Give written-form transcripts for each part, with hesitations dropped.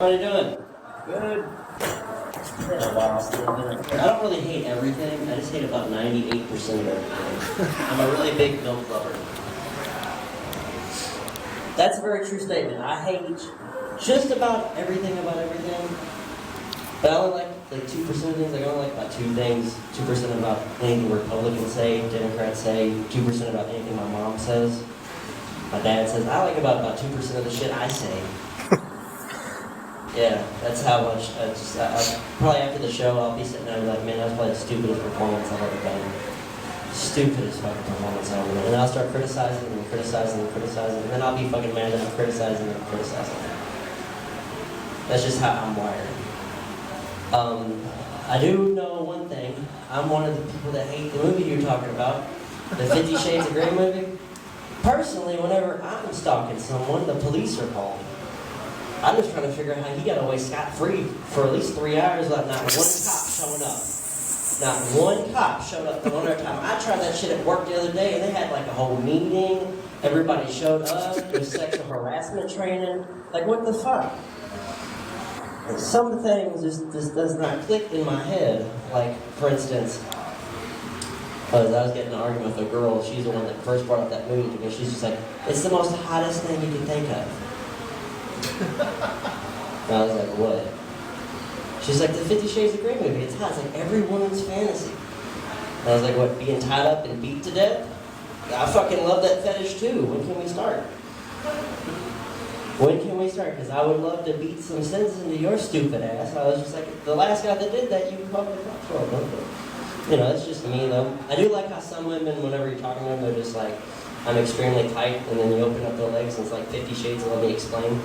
How are you doing? Good. Been a while still. I don't really hate everything. I just hate about 98% of everything. I'm a really big milk lover. That's a very true statement. I hate just about everything. But I only like 2% of things. Like I only like about 2 things. 2% about anything Republicans say, Democrats say. 2% about anything my mom says. My dad says. I like about 2% of the shit I say. Yeah, that's how much. Probably after the show, I'll be sitting there and be like, man, that was probably the stupidest performance I've ever done. Stupidest fucking performance I've ever done. And I'll start criticizing, and then I'll be fucking mad that I'm criticizing. That's just how I'm wired. I do know one thing. I'm one of the people that hate the movie you're talking about, the 50 Shades of Grey movie. Personally, whenever I'm stalking someone, the police are called. I'm just trying to figure out how he got away scot-free for at least 3 hours without not one cop showing up. Not one cop showed up the one other time. I tried that shit at work the other day, and they had like a whole meeting. Everybody showed up. There was sexual harassment training. Like, what the fuck? And some things just does not click in my head. Like, for instance, I was getting in an argument with a girl. She's the one that first brought up that movie to me. She's just like, it's the most hottest thing you can think of. And I was like, what? She's like, the 50 Shades of Grey movie, it's hot. It's like every woman's fantasy. And I was like, what, being tied up and beat to death? I fucking love that fetish too. When can we start? Because I would love to beat some sense into your stupid ass. I was just like, the last guy that did that, you probably fucked for. You know, it's just me though. I do like how some women, whenever you're talking to them, they're just like, I'm extremely tight, and then you open up their legs and it's like 50 Shades and let me explain.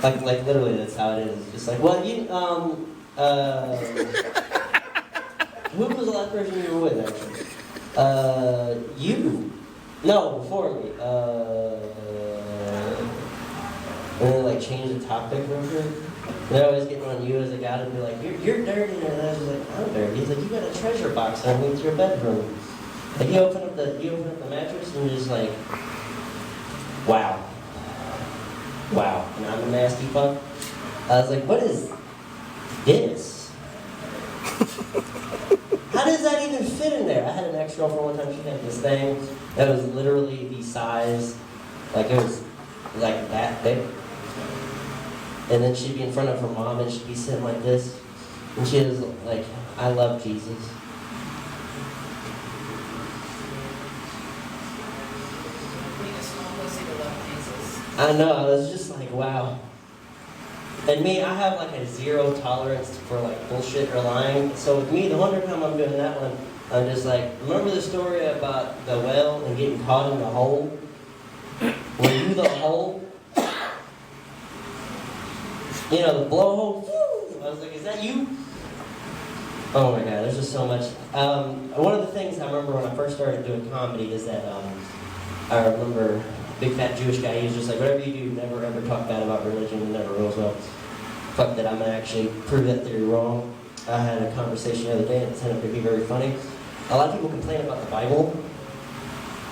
like literally that's how it is. It's just like, well, who was the last person you were with actually? You. No, before me. And then like change the topic real quick. They're always getting on you as a guy to be like, you're dirty, and I was like, I'm dirty. He's like, you got a treasure box underneath your bedroom. Like you open up the mattress and you're just like, wow. And I'm a nasty fuck. I was like, what is this? How does that even fit in there? I had an ex-girlfriend one time, she had this thing that was literally the size, like it was like that big. And then she'd be in front of her mom and she'd be sitting like this. And she was like, I love Jesus. I know, I was just like, wow. And me, I have like a 0 tolerance for like bullshit or lying. So with me, the 100th time I'm doing that one, I'm just like, remember the story about the whale and getting caught in the hole? Were you the hole? You know, the blowhole. I was like, is that you? Oh my God, there's just so much. One of the things I remember when I first started doing comedy is that I remember big fat Jewish guy, he was just like, whatever you do, never ever talk bad about religion, and never will. Well, fuck that, I'm gonna actually prove that theory wrong. I had a conversation the other day and it turned out to be very funny. A lot of people complain about the Bible.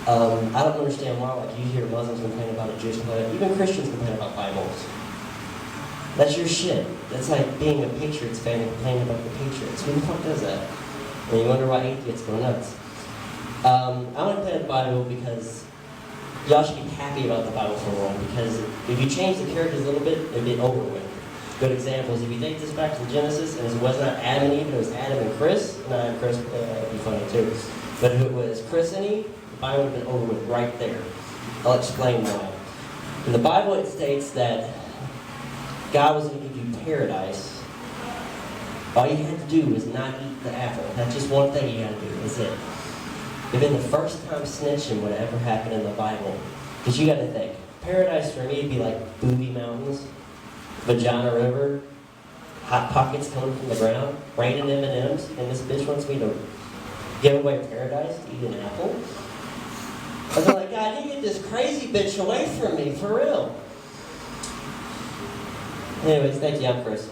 I don't understand why, like you hear Muslims complain about it, Jews complain about it, even Christians complain about Bibles. That's your shit. That's like being a Patriots fan and complaining about the Patriots. Who the fuck does that? And you wonder why atheists go nuts. I want to play the Bible because y'all should be happy about the Bible for one, because if you change the characters a little bit, it'd be over with. Good examples, if you take this back to Genesis, and it was not Adam and Eve, it was Adam and Chris, not Chris, that'd be funny too. But if it was Chris and Eve, the Bible would have been over with right there. I'll explain why. In the Bible it states that God was going to give you paradise. All you had to do was not eat the apple. That's just one thing you got to do, that's it. It'd been the first time snitching would ever happen in the Bible. Because you got to think, paradise for me would be like booby mountains, vagina river, hot pockets coming from the ground, raining M&Ms, and this bitch wants me to give away paradise to eat an apple. I was like, God, you get this crazy bitch away from me, for real. Anyways, thank you, I'm Chris.